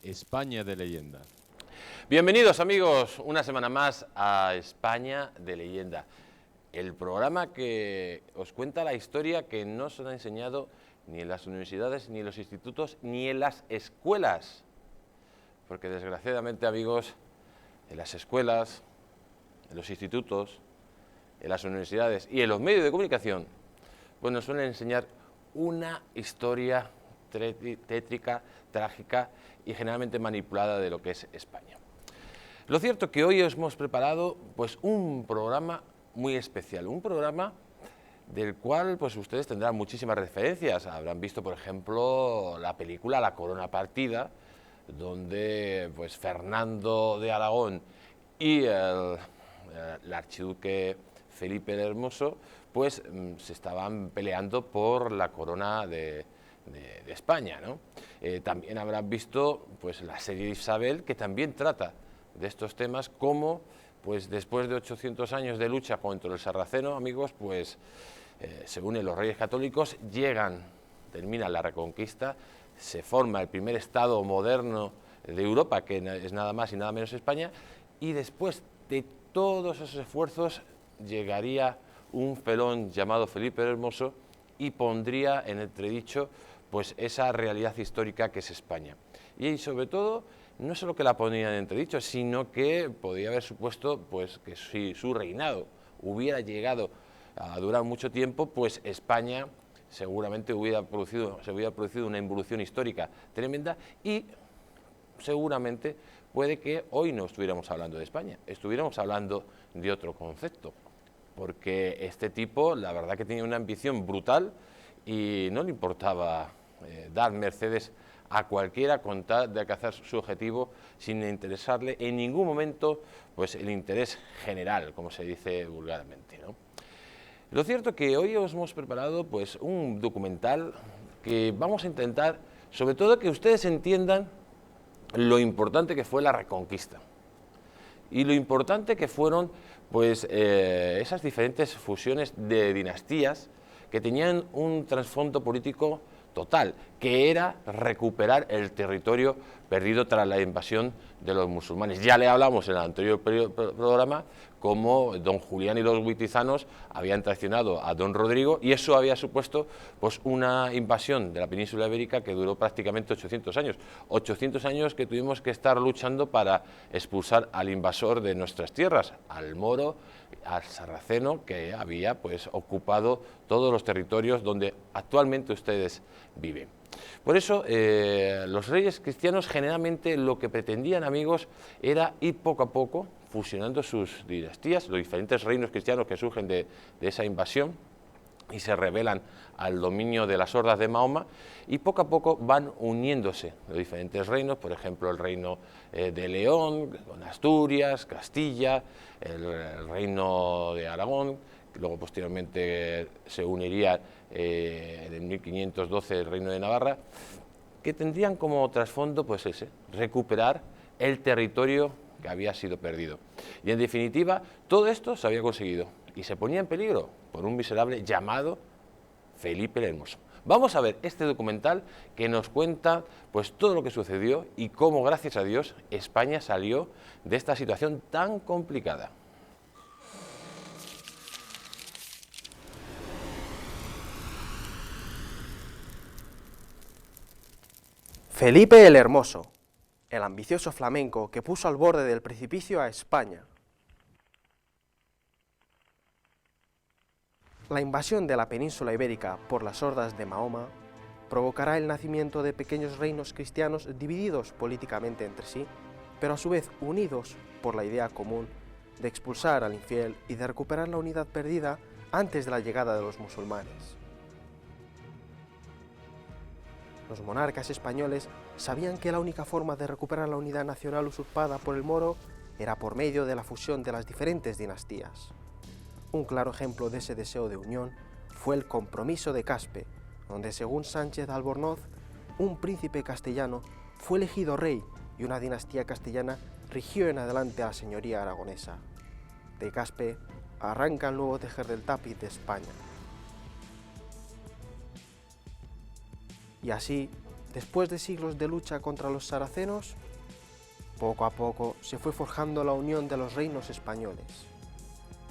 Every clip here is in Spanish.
España de leyenda. Bienvenidos amigos, una semana más a España de leyenda, el programa que os cuenta la historia que no se ha enseñado ni en las universidades, ni en los institutos, ni en las escuelas. Porque desgraciadamente amigos, en las escuelas, en los institutos, en las universidades y en los medios de comunicación, pues nos suelen enseñar una historia tétrica, trágica y generalmente manipulada de lo que es España. Lo cierto es que hoy os hemos preparado pues un programa muy especial, un programa del cual pues ustedes tendrán muchísimas referencias. Habrán visto, por ejemplo, la película La Corona Partida, donde pues Fernando de Aragón y el archiduque Felipe el Hermoso pues se estaban peleando por la corona de España, ¿no? También habrán visto pues la serie de Isabel, que también trata de estos temas, como pues después de 800 años de lucha contra el sarraceno, amigos, pues se unen los reyes católicos, terminan la Reconquista, se forma el primer Estado moderno de Europa, que es nada más y nada menos España, y después de todos esos esfuerzos llegaría un felón llamado Felipe el Hermoso y pondría en entredicho pues esa realidad histórica que es España. Y sobre todo, no solo que la ponía en entredicho, sino que podría haber supuesto pues que si su reinado hubiera llegado a durar mucho tiempo, pues España seguramente se hubiera producido una involución histórica tremenda y seguramente puede que hoy no estuviéramos hablando de España, estuviéramos hablando de otro concepto, porque este tipo, la verdad que tenía una ambición brutal y no le importaba dar mercedes a cualquiera con tal de alcanzar su objetivo sin interesarle en ningún momento pues el interés general, como se dice vulgarmente, ¿no? Lo cierto es que hoy os hemos preparado pues un documental que vamos a intentar, sobre todo, que ustedes entiendan lo importante que fue la Reconquista y lo importante que fueron pues esas diferentes fusiones de dinastías que tenían un trasfondo político total, que era recuperar el territorio perdido tras la invasión de los musulmanes. Ya le hablamos en el anterior programa cómo don Julián y los huitizanos habían traicionado a don Rodrigo, y eso había supuesto pues una invasión de la península ibérica que duró prácticamente 800 años. 800 años que tuvimos que estar luchando para expulsar al invasor de nuestras tierras, al moro, al sarraceno, que había pues ocupado todos los territorios donde actualmente ustedes viven. Por eso los reyes cristianos generalmente lo que pretendían, amigos, era ir poco a poco fusionando sus dinastías, los diferentes reinos cristianos que surgen de esa invasión y se rebelan al dominio de las hordas de Mahoma, y poco a poco van uniéndose los diferentes reinos, por ejemplo el reino de León, con Asturias, Castilla, el reino de Aragón, que luego posteriormente se uniría en 1512 el reino de Navarra, que tendrían como trasfondo pues ese, recuperar el territorio que había sido perdido. Y en definitiva, todo esto se había conseguido y se ponía en peligro por un miserable llamado Felipe el Hermoso. Vamos a ver este documental que nos cuenta pues todo lo que sucedió y cómo, gracias a Dios, España salió de esta situación tan complicada. Felipe el Hermoso, el ambicioso flamenco que puso al borde del precipicio a España. La invasión de la península ibérica por las hordas de Mahoma provocará el nacimiento de pequeños reinos cristianos divididos políticamente entre sí, pero a su vez unidos por la idea común de expulsar al infiel y de recuperar la unidad perdida antes de la llegada de los musulmanes. Los monarcas españoles sabían que la única forma de recuperar la unidad nacional usurpada por el moro era por medio de la fusión de las diferentes dinastías. Un claro ejemplo de ese deseo de unión fue el Compromiso de Caspe, donde según Sánchez Albornoz, un príncipe castellano fue elegido rey y una dinastía castellana rigió en adelante a la señoría aragonesa. De Caspe arranca el nuevo tejer del tapiz de España. Y así, después de siglos de lucha contra los saracenos, poco a poco se fue forjando la unión de los reinos españoles.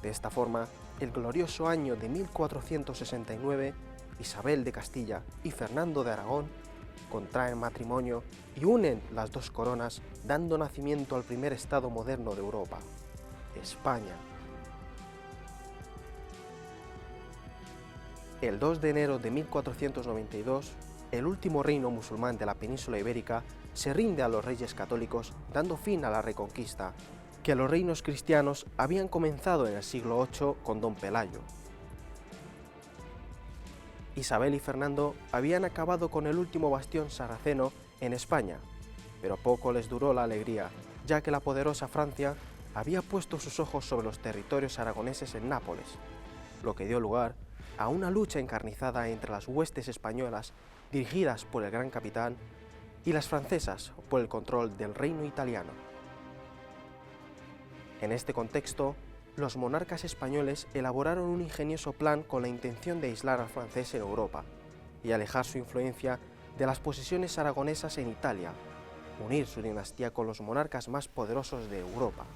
De esta forma, el glorioso año de 1469, Isabel de Castilla y Fernando de Aragón contraen matrimonio y unen las dos coronas, dando nacimiento al primer estado moderno de Europa, España. El 2 de enero de 1492, el último reino musulmán de la península ibérica se rinde a los reyes católicos, dando fin a la reconquista que los reinos cristianos habían comenzado en el siglo VIII con Don Pelayo. Isabel y Fernando habían acabado con el último bastión sarraceno en España, pero poco les duró la alegría, ya que la poderosa Francia había puesto sus ojos sobre los territorios aragoneses en Nápoles, lo que dio lugar a una lucha encarnizada entre las huestes españolas dirigidas por el gran capitán y las francesas por el control del reino italiano. En este contexto, los monarcas españoles elaboraron un ingenioso plan con la intención de aislar al francés en Europa y alejar su influencia de las posesiones aragonesas en Italia, unir su dinastía con los monarcas más poderosos de Europa.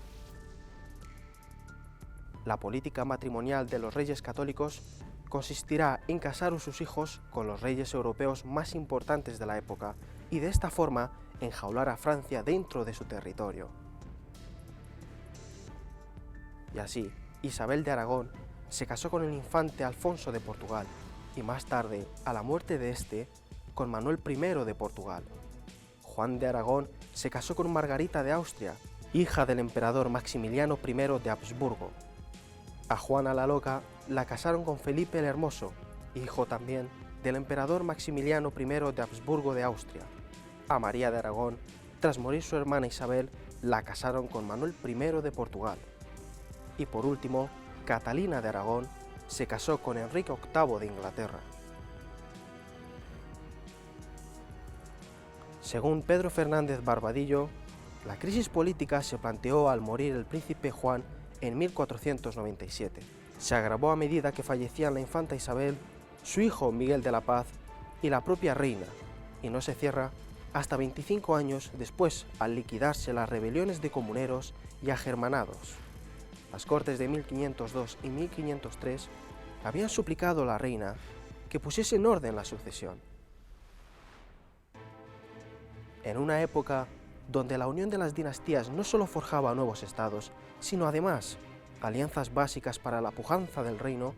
La política matrimonial de los reyes católicos consistirá en casar a sus hijos con los reyes europeos más importantes de la época y de esta forma enjaular a Francia dentro de su territorio. Y así, Isabel de Aragón se casó con el infante Alfonso de Portugal y más tarde, a la muerte de este, con Manuel I de Portugal. Juan de Aragón se casó con Margarita de Austria, hija del emperador Maximiliano I de Habsburgo. A Juana la Loca la casaron con Felipe el Hermoso, hijo también del emperador Maximiliano I de Habsburgo de Austria. A María de Aragón, tras morir su hermana Isabel, la casaron con Manuel I de Portugal. Y por último, Catalina de Aragón se casó con Enrique VIII de Inglaterra. Según Pedro Fernández Barbadillo, la crisis política se planteó al morir el príncipe Juan en 1497. Se agravó a medida que fallecían la infanta Isabel, su hijo Miguel de la Paz y la propia reina, y no se cierra hasta 25 años después, al liquidarse las rebeliones de comuneros y agermanados. Las Cortes de 1502 y 1503 habían suplicado a la reina que pusiese en orden la sucesión. En una época donde la unión de las dinastías no solo forjaba nuevos estados, sino además alianzas básicas para la pujanza del reino,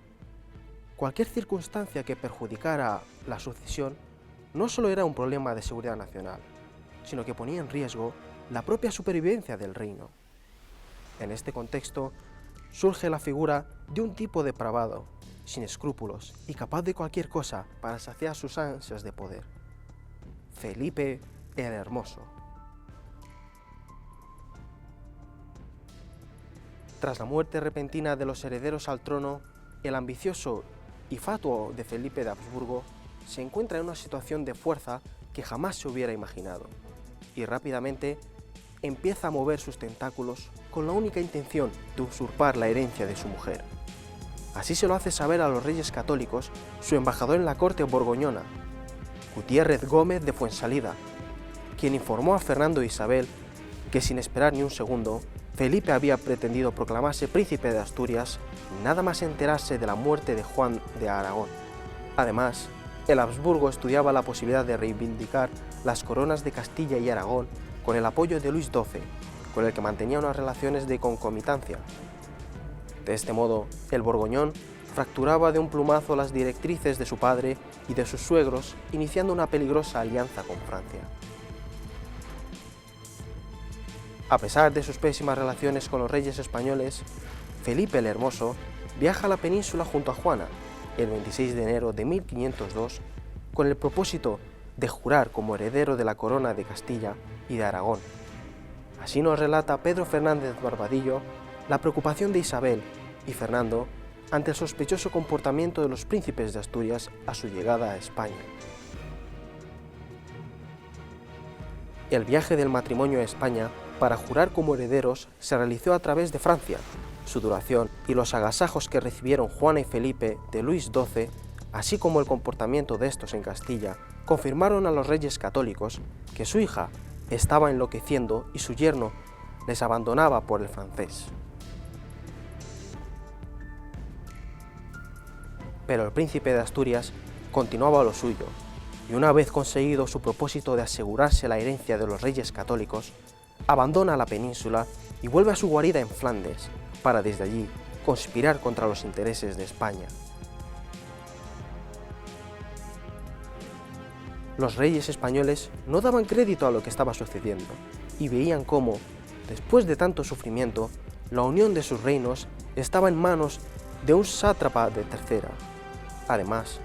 cualquier circunstancia que perjudicara la sucesión no solo era un problema de seguridad nacional, sino que ponía en riesgo la propia supervivencia del reino. En este contexto, surge la figura de un tipo depravado, sin escrúpulos y capaz de cualquier cosa para saciar sus ansias de poder: Felipe el Hermoso. Tras la muerte repentina de los herederos al trono, el ambicioso y fatuo de Felipe de Habsburgo se encuentra en una situación de fuerza que jamás se hubiera imaginado, y rápidamente empieza a mover sus tentáculos con la única intención de usurpar la herencia de su mujer. Así se lo hace saber a los reyes católicos su embajador en la corte borgoñona, Gutiérrez Gómez de Fuensalida, quien informó a Fernando e Isabel que sin esperar ni un segundo, Felipe había pretendido proclamarse príncipe de Asturias nada más enterarse de la muerte de Juan de Aragón. Además, el Habsburgo estudiaba la posibilidad de reivindicar las coronas de Castilla y Aragón con el apoyo de Luis XII, con el que mantenía unas relaciones de concomitancia. De este modo, el borgoñón fracturaba de un plumazo las directrices de su padre y de sus suegros, iniciando una peligrosa alianza con Francia. A pesar de sus pésimas relaciones con los reyes españoles, Felipe el Hermoso viaja a la península junto a Juana el 26 de enero de 1502 con el propósito de jurar como heredero de la corona de Castilla y de Aragón. Así nos relata Pedro Fernández Barbadillo la preocupación de Isabel y Fernando ante el sospechoso comportamiento de los príncipes de Asturias a su llegada a España. El viaje del matrimonio a España para jurar como herederos se realizó a través de Francia. Su duración y los agasajos que recibieron Juana y Felipe de Luis XII, así como el comportamiento de estos en Castilla confirmaron a los reyes católicos que su hija estaba enloqueciendo y su yerno les abandonaba por el francés. Pero el príncipe de Asturias continuaba lo suyo, y una vez conseguido su propósito de asegurarse la herencia de los reyes católicos, abandona la península y vuelve a su guarida en Flandes, para desde allí conspirar contra los intereses de España. Los reyes españoles no daban crédito a lo que estaba sucediendo, y veían cómo, después de tanto sufrimiento, la unión de sus reinos estaba en manos de un sátrapa de tercera. Además,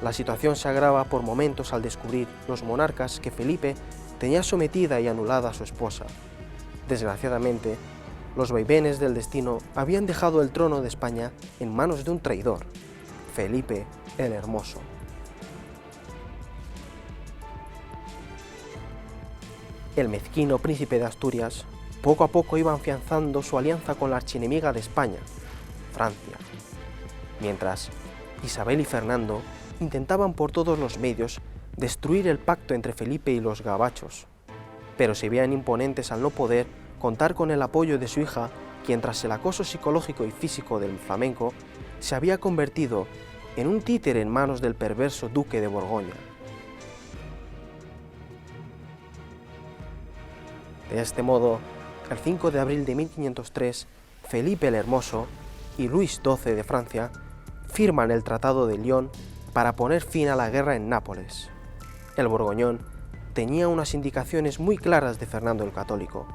la situación se agrava por momentos al descubrir los monarcas que Felipe tenía sometida y anulada a su esposa. Desgraciadamente, los vaivenes del destino habían dejado el trono de España en manos de un traidor, Felipe el Hermoso. El mezquino príncipe de Asturias poco a poco iba afianzando su alianza con la archienemiga de España, Francia, mientras Isabel y Fernando intentaban por todos los medios destruir el pacto entre Felipe y los gabachos, pero se veían imponentes al no poder contar con el apoyo de su hija, quien tras el acoso psicológico y físico del flamenco se había convertido en un títere en manos del perverso duque de Borgoña. De este modo, el 5 de abril de 1503, Felipe el Hermoso y Luis XII de Francia firman el Tratado de Lyon para poner fin a la guerra en Nápoles. El borgoñón tenía unas indicaciones muy claras de Fernando el Católico,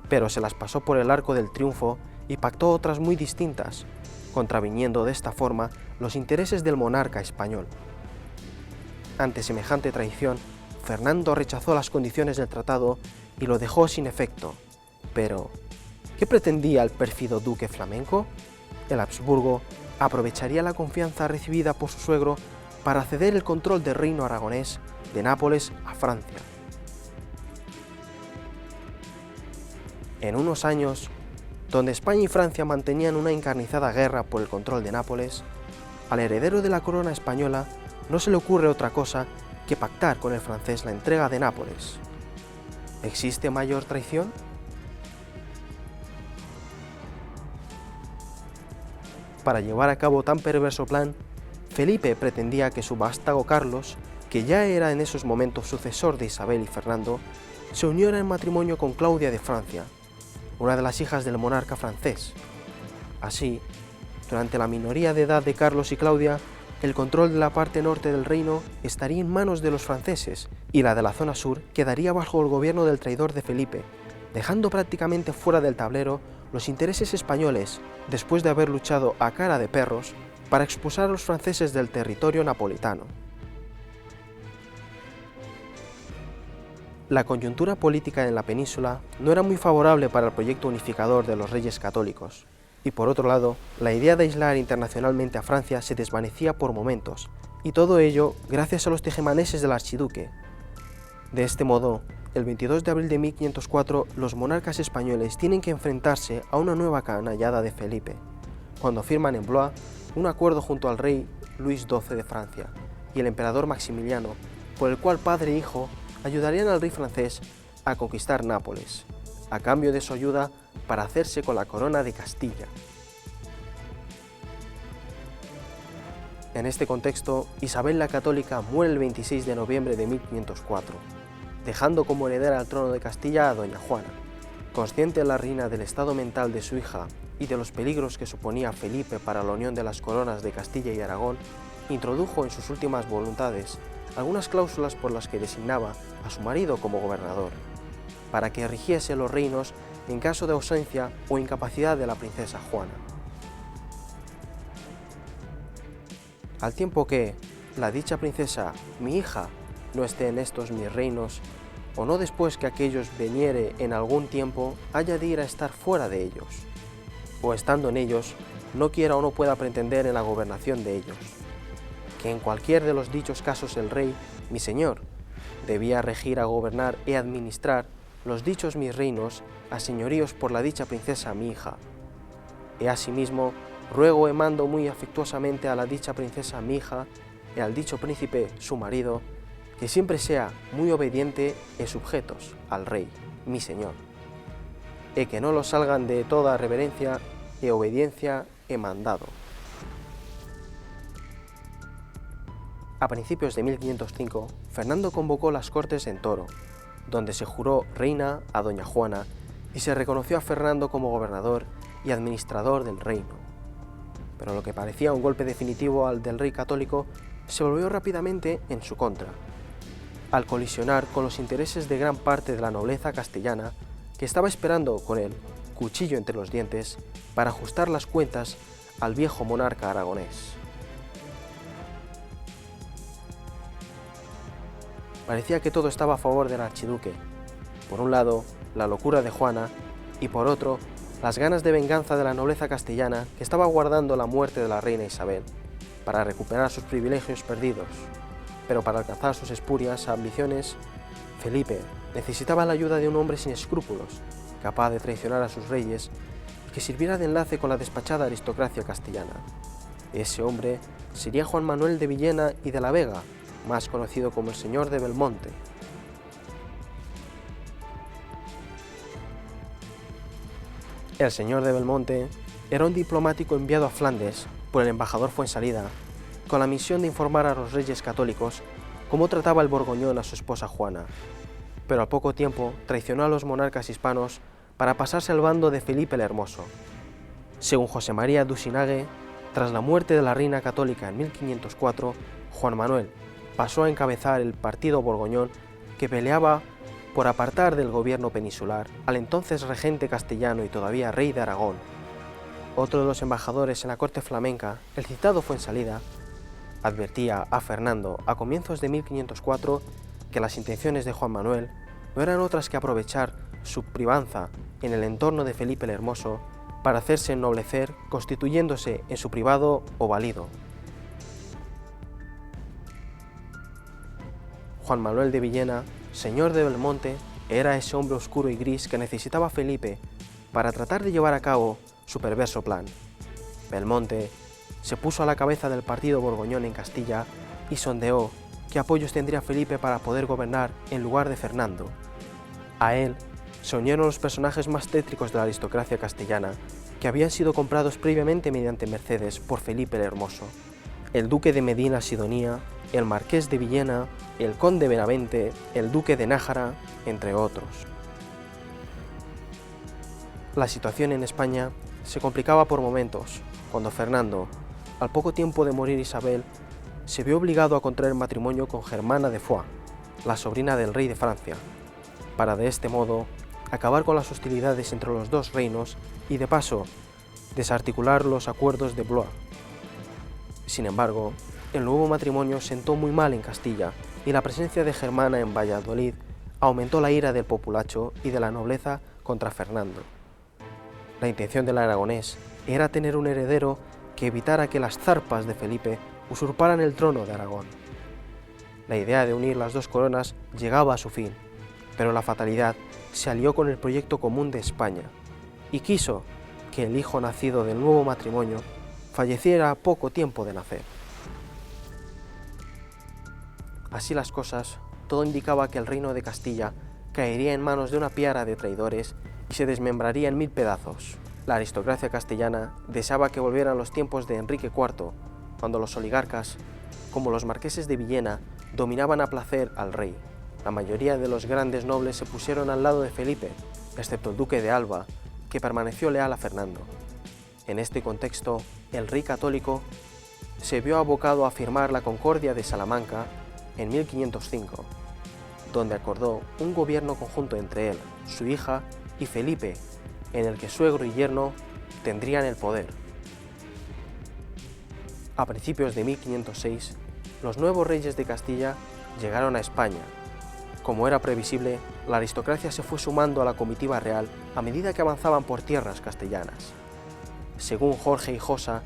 pero se las pasó por el arco del triunfo y pactó otras muy distintas, contraviniendo de esta forma los intereses del monarca español. Ante semejante traición, Fernando rechazó las condiciones del tratado y lo dejó sin efecto. Pero, ¿qué pretendía el pérfido duque flamenco? El Habsburgo aprovecharía la confianza recibida por su suegro para ceder el control del reino aragonés de Nápoles a Francia. En unos años, donde España y Francia mantenían una encarnizada guerra por el control de Nápoles, al heredero de la corona española no se le ocurre otra cosa que pactar con el francés la entrega de Nápoles. ¿Existe mayor traición? Para llevar a cabo tan perverso plan, Felipe pretendía que su vástago Carlos, que ya era en esos momentos sucesor de Isabel y Fernando, se uniera en matrimonio con Claudia de Francia, una de las hijas del monarca francés. Así, durante la minoría de edad de Carlos y Claudia, el control de la parte norte del reino estaría en manos de los franceses y la de la zona sur quedaría bajo el gobierno del traidor de Felipe, dejando prácticamente fuera del tablero los intereses españoles después de haber luchado a cara de perros para expulsar a los franceses del territorio napolitano. La coyuntura política en la península no era muy favorable para el proyecto unificador de los reyes católicos, y por otro lado, la idea de aislar internacionalmente a Francia se desvanecía por momentos, y todo ello gracias a los tejemaneses del archiduque. De este modo, el 22 de abril de 1504, los monarcas españoles tienen que enfrentarse a una nueva canallada de Felipe, cuando firman en Blois un acuerdo junto al rey Luis XII de Francia y el emperador Maximiliano, por el cual padre e hijo ayudarían al rey francés a conquistar Nápoles, a cambio de su ayuda para hacerse con la corona de Castilla. En este contexto, Isabel la Católica muere el 26 de noviembre de 1504, dejando como heredera al trono de Castilla a doña Juana. Consciente la reina del estado mental de su hija y de los peligros que suponía Felipe para la unión de las coronas de Castilla y Aragón, introdujo en sus últimas voluntades algunas cláusulas por las que designaba a su marido como gobernador, para que rigiese los reinos en caso de ausencia o incapacidad de la princesa Juana. Al tiempo que la dicha princesa, mi hija, no esté en estos mis reinos, o no después que aquellos veniere en algún tiempo, haya de ir a estar fuera de ellos, o estando en ellos, no quiera o no pueda pretender en la gobernación de ellos, que en cualquier de los dichos casos el rey, mi señor, debía regir a gobernar y administrar los dichos mis reinos a señoríos por la dicha princesa mi hija. Y asimismo, ruego y mando muy afectuosamente a la dicha princesa mi hija y al dicho príncipe su marido, que siempre sea muy obediente e sujetos al rey, mi señor, e que no los salgan de toda reverencia e obediencia e mandado. A principios de 1505, Fernando convocó las Cortes en Toro, donde se juró reina a doña Juana y se reconoció a Fernando como gobernador y administrador del reino. Pero lo que parecía un golpe definitivo al del rey católico se volvió rápidamente en su contra, al colisionar con los intereses de gran parte de la nobleza castellana que estaba esperando con el cuchillo entre los dientes para ajustar las cuentas al viejo monarca aragonés. Parecía que todo estaba a favor del archiduque. Por un lado, la locura de Juana y por otro, las ganas de venganza de la nobleza castellana que estaba guardando la muerte de la reina Isabel para recuperar sus privilegios perdidos. Pero para alcanzar sus espurias ambiciones, Felipe necesitaba la ayuda de un hombre sin escrúpulos, capaz de traicionar a sus reyes y que sirviera de enlace con la despachada aristocracia castellana. Ese hombre sería Juan Manuel de Villena y de la Vega, más conocido como el Señor de Belmonte. El Señor de Belmonte era un diplomático enviado a Flandes por el embajador Fuensalida con la misión de informar a los reyes católicos cómo trataba el Borgoñón a su esposa Juana, pero al poco tiempo traicionó a los monarcas hispanos para pasarse al bando de Felipe el Hermoso. Según José María Dusinague, tras la muerte de la reina católica en 1504, Juan Manuel pasó a encabezar el partido borgoñón que peleaba por apartar del gobierno peninsular al entonces regente castellano y todavía rey de Aragón. Otro de los embajadores en la corte flamenca, el citado Fuensalida, advertía a Fernando a comienzos de 1504 que las intenciones de Juan Manuel no eran otras que aprovechar su privanza en el entorno de Felipe el Hermoso para hacerse ennoblecer constituyéndose en su privado o valido. Juan Manuel de Villena, señor de Belmonte, era ese hombre oscuro y gris que necesitaba Felipe para tratar de llevar a cabo su perverso plan. Belmonte se puso a la cabeza del partido borgoñón en Castilla y sondeó qué apoyos tendría Felipe para poder gobernar en lugar de Fernando. A él se unieron los personajes más tétricos de la aristocracia castellana, que habían sido comprados previamente mediante mercedes por Felipe el Hermoso: el duque de Medina Sidonia, el marqués de Villena, el conde Benavente, el duque de Nájara, entre otros. La situación en España se complicaba por momentos, cuando Fernando, al poco tiempo de morir Isabel, se vio obligado a contraer matrimonio con Germana de Foix, la sobrina del rey de Francia, para de este modo acabar con las hostilidades entre los dos reinos y de paso desarticular los acuerdos de Blois. Sin embargo, el nuevo matrimonio sentó muy mal en Castilla y la presencia de Germana en Valladolid aumentó la ira del populacho y de la nobleza contra Fernando. La intención del aragonés era tener un heredero que evitara que las zarpas de Felipe usurparan el trono de Aragón. La idea de unir las dos coronas llegaba a su fin, pero la fatalidad se alió con el proyecto común de España y quiso que el hijo nacido del nuevo matrimonio falleciera a poco tiempo de nacer. Así las cosas, todo indicaba que el reino de Castilla caería en manos de una piara de traidores y se desmembraría en 1000 pedazos. La aristocracia castellana deseaba que volvieran los tiempos de Enrique IV, cuando los oligarcas, como los marqueses de Villena, dominaban a placer al rey. La mayoría de los grandes nobles se pusieron al lado de Felipe, excepto el duque de Alba, que permaneció leal a Fernando. En este contexto, el rey católico se vio abocado a firmar la Concordia de Salamanca en 1505, donde acordó un gobierno conjunto entre él, su hija y Felipe, en el que suegro y yerno tendrían el poder. A principios de 1506, los nuevos reyes de Castilla llegaron a España. Como era previsible, la aristocracia se fue sumando a la comitiva real a medida que avanzaban por tierras castellanas. Según Jorge Hijosa,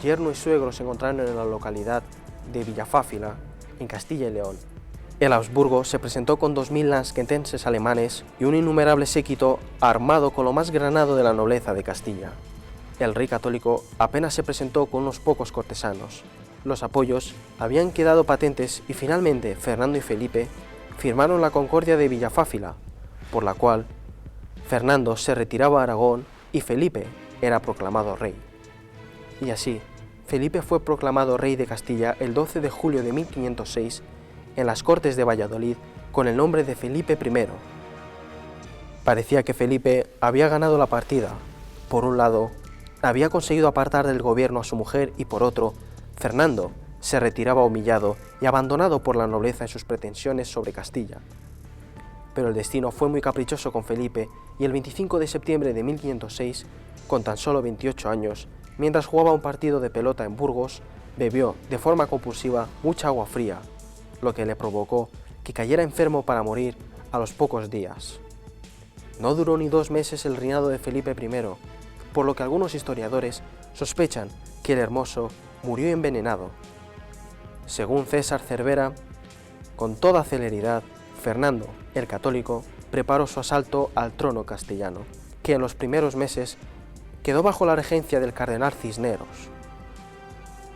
yerno y suegro se encontraron en la localidad de Villafáfila, en Castilla y León. El Habsburgo se presentó con 2000 lansquentenses alemanes y un innumerable séquito armado con lo más granado de la nobleza de Castilla. El rey católico apenas se presentó con unos pocos cortesanos, Los apoyos habían quedado patentes y finalmente Fernando y Felipe firmaron la Concordia de Villafáfila, por la cual Fernando se retiraba a Aragón y Felipe era proclamado rey. Y así, Felipe fue proclamado rey de Castilla el 12 de julio de 1506 en las Cortes de Valladolid con el nombre de Felipe I. Parecía que Felipe había ganado la partida. Por un lado, había conseguido apartar del gobierno a su mujer y por otro, Fernando se retiraba humillado y abandonado por la nobleza en sus pretensiones sobre Castilla. Pero el destino fue muy caprichoso con Felipe y el 25 de septiembre de 1506, con tan solo 28 años, mientras jugaba un partido de pelota en Burgos, bebió de forma compulsiva mucha agua fría, lo que le provocó que cayera enfermo para morir a los pocos días. No duró ni 2 meses el reinado de Felipe I, por lo que algunos historiadores sospechan que el Hermoso murió envenenado. Según César Cervera, con toda celeridad, Fernando, el Católico, preparó su asalto al trono castellano, que en los primeros meses quedó bajo la regencia del cardenal Cisneros.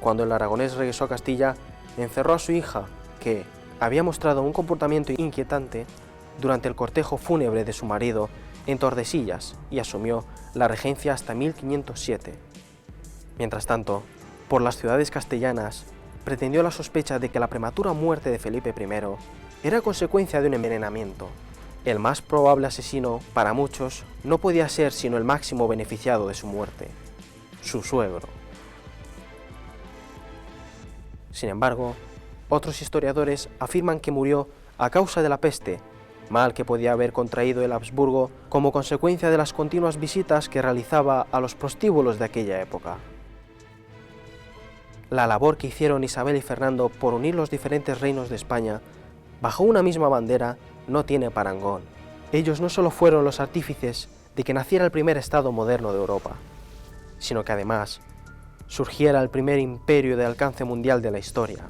Cuando el aragonés regresó a Castilla, encerró a su hija, que había mostrado un comportamiento inquietante durante el cortejo fúnebre de su marido en Tordesillas, y asumió la regencia hasta 1507. Mientras tanto, por las ciudades castellanas, pretendió la sospecha de que la prematura muerte de Felipe I era consecuencia de un envenenamiento. El más probable asesino, para muchos, no podía ser sino el máximo beneficiado de su muerte, su suegro. Sin embargo, otros historiadores afirman que murió a causa de la peste, mal que podía haber contraído el Habsburgo como consecuencia de las continuas visitas que realizaba a los prostíbulos de aquella época. La labor que hicieron Isabel y Fernando por unir los diferentes reinos de España bajo una misma bandera no tiene parangón. Ellos no solo fueron los artífices de que naciera el primer Estado moderno de Europa, sino que además surgiera el primer imperio de alcance mundial de la historia.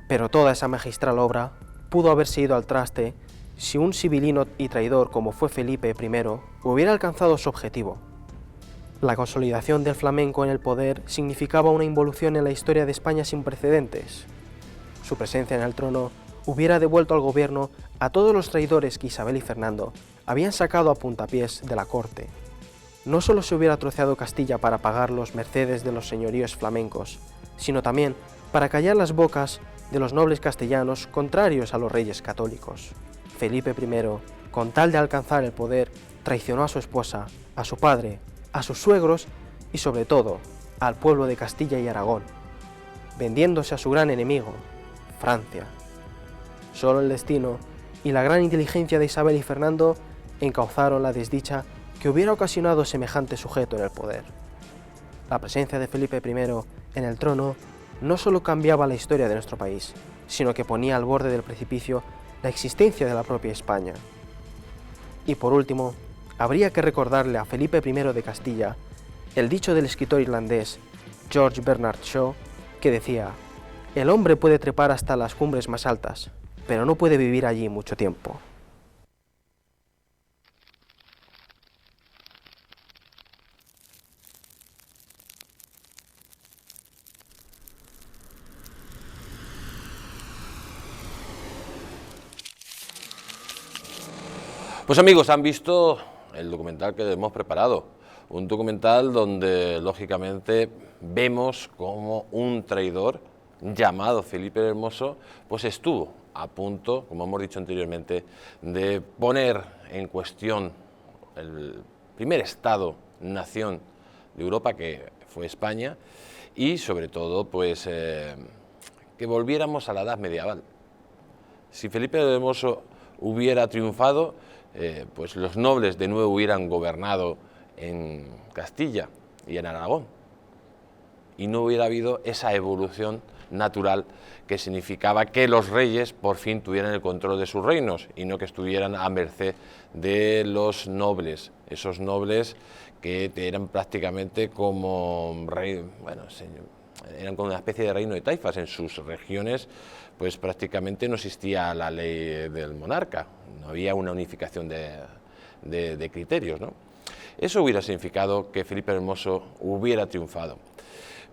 Pero toda esa magistral obra pudo haberse ido al traste si un sibilino y traidor como fue Felipe I hubiera alcanzado su objetivo. La consolidación del flamenco en el poder significaba una involución en la historia de España sin precedentes. Su presencia en el trono hubiera devuelto al gobierno a todos los traidores que Isabel y Fernando habían sacado a puntapiés de la corte. No solo se hubiera troceado Castilla para pagar los mercedes de los señoríos flamencos, sino también para callar las bocas de los nobles castellanos contrarios a los reyes católicos. Felipe I, con tal de alcanzar el poder, traicionó a su esposa, a su padre, a sus suegros y sobre todo al pueblo de Castilla y Aragón, vendiéndose a su gran enemigo, Francia. Solo el destino y la gran inteligencia de Isabel y Fernando encauzaron la desdicha que hubiera ocasionado semejante sujeto en el poder. La presencia de Felipe I en el trono no solo cambiaba la historia de nuestro país, sino que ponía al borde del precipicio la existencia de la propia España. Y por último, habría que recordarle a Felipe I de Castilla el dicho del escritor irlandés George Bernard Shaw, que decía: «El hombre puede trepar hasta las cumbres más altas, pero no puede vivir allí mucho tiempo». Pues amigos, han visto el documental que hemos preparado, un documental donde lógicamente vemos cómo un traidor llamado Felipe el Hermoso pues estuvo a punto, como hemos dicho anteriormente, de poner en cuestión el primer Estado-nación de Europa, que fue España, y sobre todo pues que volviéramos a la edad medieval. Si Felipe el Hermoso hubiera triunfado, pues los nobles de nuevo hubieran gobernado en Castilla y en Aragón, y no hubiera habido esa evolución natural que significaba que los reyes por fin tuvieran el control de sus reinos y no que estuvieran a merced de los nobles, esos nobles que eran prácticamente como eran como una especie de reino de taifas. En sus regiones pues prácticamente no existía la ley del monarca, no había una unificación de criterios, ¿no? Eso hubiera significado que Felipe el Hermoso hubiera triunfado.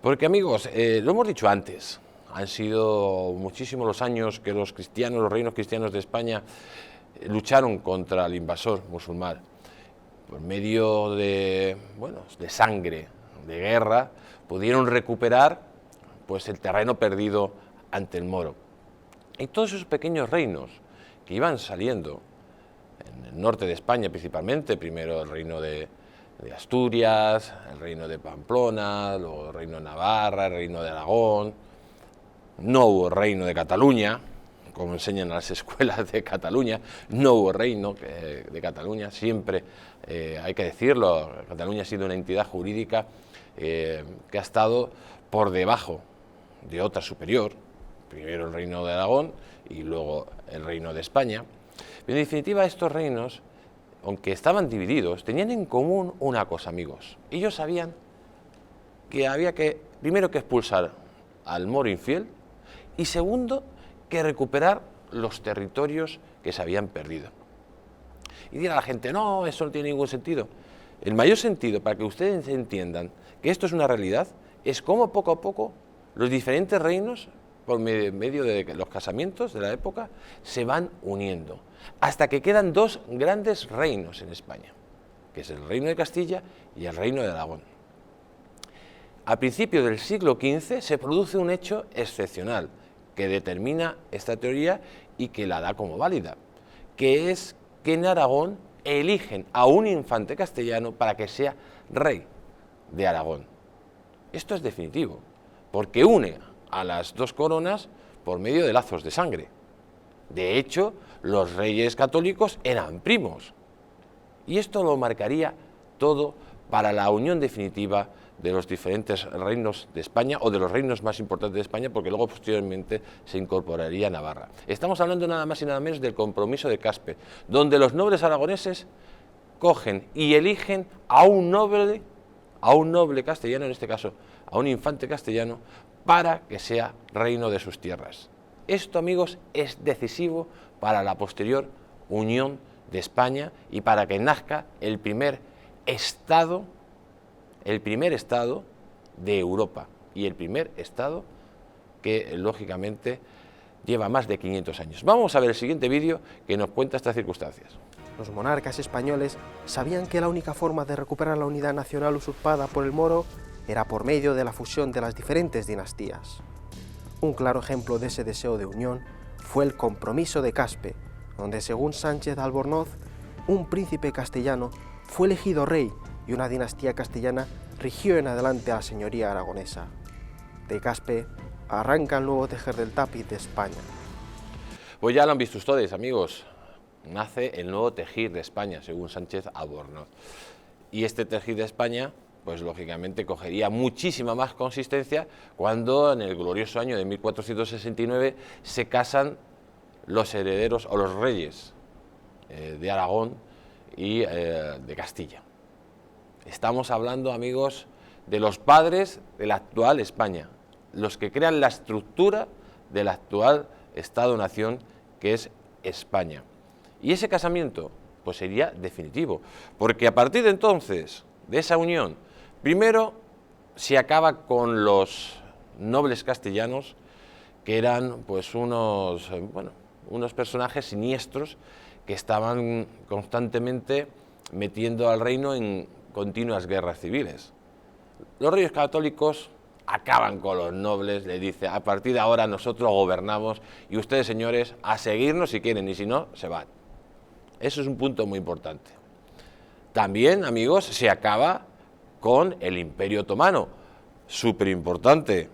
Porque amigos, lo hemos dicho antes, han sido muchísimos los años que los cristianos, los reinos cristianos de España lucharon contra el invasor musulmán por medio de, bueno, de sangre, de guerra, pudieron recuperar pues el terreno perdido ante el moro. Y todos esos pequeños reinos que iban saliendo en el norte de España principalmente, primero el reino de Asturias, el reino de Pamplona, luego el reino de Navarra, el reino de Aragón, no hubo reino de Cataluña, como enseñan en las escuelas de Cataluña, no hubo reino de Cataluña, siempre, hay que decirlo, Cataluña ha sido una entidad jurídica que ha estado por debajo de otra superior, primero el reino de Aragón y luego el reino de España. Pero en definitiva estos reinos, aunque estaban divididos, tenían en común una cosa, amigos. Ellos sabían que había que, primero, que expulsar al moro infiel y segundo, que recuperar los territorios que se habían perdido. Y dirá la gente, no, eso no tiene ningún sentido. El mayor sentido, para que ustedes entiendan que esto es una realidad, es cómo poco a poco los diferentes reinos, por medio de los casamientos de la época, se van uniendo, hasta que quedan dos grandes reinos en España, que es el reino de Castilla y el reino de Aragón. A principios del siglo XV se produce un hecho excepcional que determina esta teoría y que la da como válida, que es que en Aragón eligen a un infante castellano para que sea rey de Aragón. Esto es definitivo, porque une a las dos coronas por medio de lazos de sangre. De hecho, los reyes católicos eran primos, y esto lo marcaría todo para la unión definitiva de los diferentes reinos de España, o de los reinos más importantes de España, porque luego posteriormente se incorporaría Navarra. Estamos hablando nada más y nada menos del compromiso de Caspe, donde los nobles aragoneses cogen y eligen a un noble castellano, en este caso a un infante castellano, para que sea reino de sus tierras. Esto, amigos, es decisivo para la posterior unión de España y para que nazca el primer Estado de Europa y el primer Estado que, lógicamente, lleva más de 500 años. Vamos a ver el siguiente vídeo que nos cuenta estas circunstancias. Los monarcas españoles sabían que la única forma de recuperar la unidad nacional usurpada por el moro era por medio de la fusión de las diferentes dinastías. Un claro ejemplo de ese deseo de unión fue el compromiso de Caspe, donde, según Sánchez de Albornoz, un príncipe castellano fue elegido rey y una dinastía castellana rigió en adelante a la señoría aragonesa. De Caspe arranca el nuevo tejer del tapiz de España. Pues ya lo han visto ustedes, amigos. Nace el nuevo tejer de España, según Sánchez Albornoz. Y este tejer de España, pues lógicamente cogería muchísima más consistencia cuando en el glorioso año de 1469 se casan los herederos o los reyes de Aragón y de Castilla. Estamos hablando, amigos, de los padres de la actual España, los que crean la estructura del actual Estado-nación que es España. Y ese casamiento pues sería definitivo, porque a partir de entonces, de esa unión, primero se acaba con los nobles castellanos, que eran pues unos personajes siniestros que estaban constantemente metiendo al reino en continuas guerras civiles. Los reyes católicos acaban con los nobles, le dice, a partir de ahora nosotros gobernamos y ustedes, señores, a seguirnos si quieren, y si no, se van. Eso es un punto muy importante. También, amigos, se acaba con el Imperio Otomano, súper importante.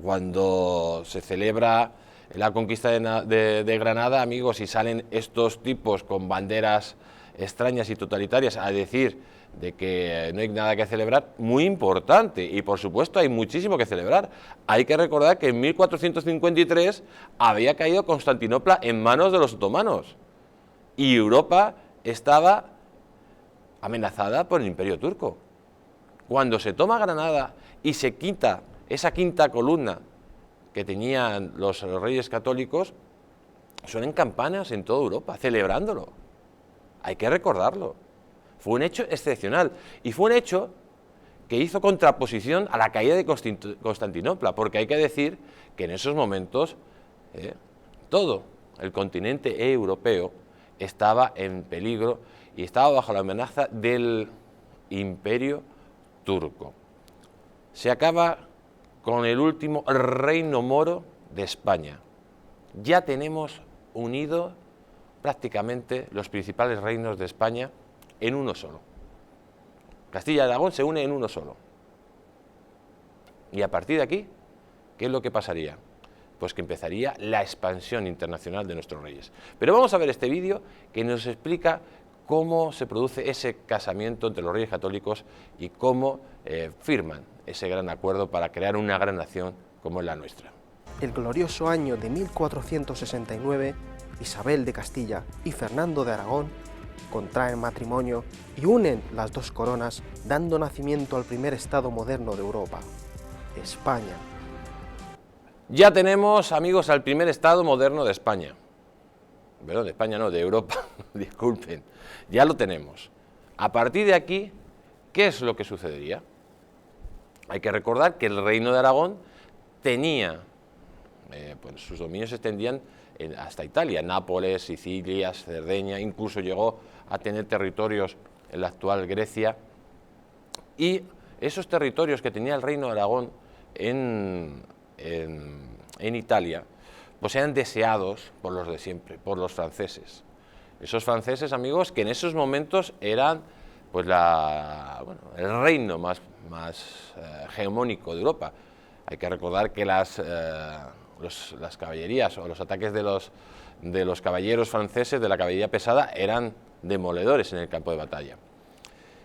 Cuando se celebra la conquista de Granada, amigos, y salen estos tipos con banderas extrañas y totalitarias a decir de que no hay nada que celebrar, muy importante, y por supuesto hay muchísimo que celebrar. Hay que recordar que en 1453 había caído Constantinopla en manos de los otomanos y Europa estaba amenazada por el Imperio Turco. Cuando se toma Granada y se quita esa quinta columna que tenían los reyes católicos, suenan campanas en toda Europa celebrándolo. Hay que recordarlo. Fue un hecho excepcional y fue un hecho que hizo contraposición a la caída de Constantinopla, porque hay que decir que en esos momentos todo el continente europeo estaba en peligro y estaba bajo la amenaza del Imperio turco. Se acaba con el último reino moro de España. Ya tenemos unido prácticamente los principales reinos de España en uno solo. Castilla y Aragón se une en uno solo. Y a partir de aquí, ¿qué es lo que pasaría? Pues que empezaría la expansión internacional de nuestros reyes. Pero vamos a ver este vídeo que nos explica cómo se produce ese casamiento entre los reyes católicos y cómo firman ese gran acuerdo para crear una gran nación como es la nuestra. El glorioso año de 1469, Isabel de Castilla y Fernando de Aragón contraen matrimonio y unen las dos coronas, dando nacimiento al primer estado moderno de Europa, España. Ya tenemos, amigos, al primer estado moderno de España. Perdón, de España no, de Europa, disculpen. Ya lo tenemos. A partir de aquí, ¿qué es lo que sucedería? Hay que recordar que el Reino de Aragón tenía, pues sus dominios se extendían hasta Italia, Nápoles, Sicilia, Cerdeña, incluso llegó a tener territorios en la actual Grecia. Y esos territorios que tenía el Reino de Aragón en Italia, pues eran deseados por los de siempre, por los franceses. Esos franceses, amigos, que en esos momentos eran pues el reino más hegemónico de Europa. Hay que recordar que las caballerías o los ataques de los caballeros franceses, de la caballería pesada, eran demoledores en el campo de batalla.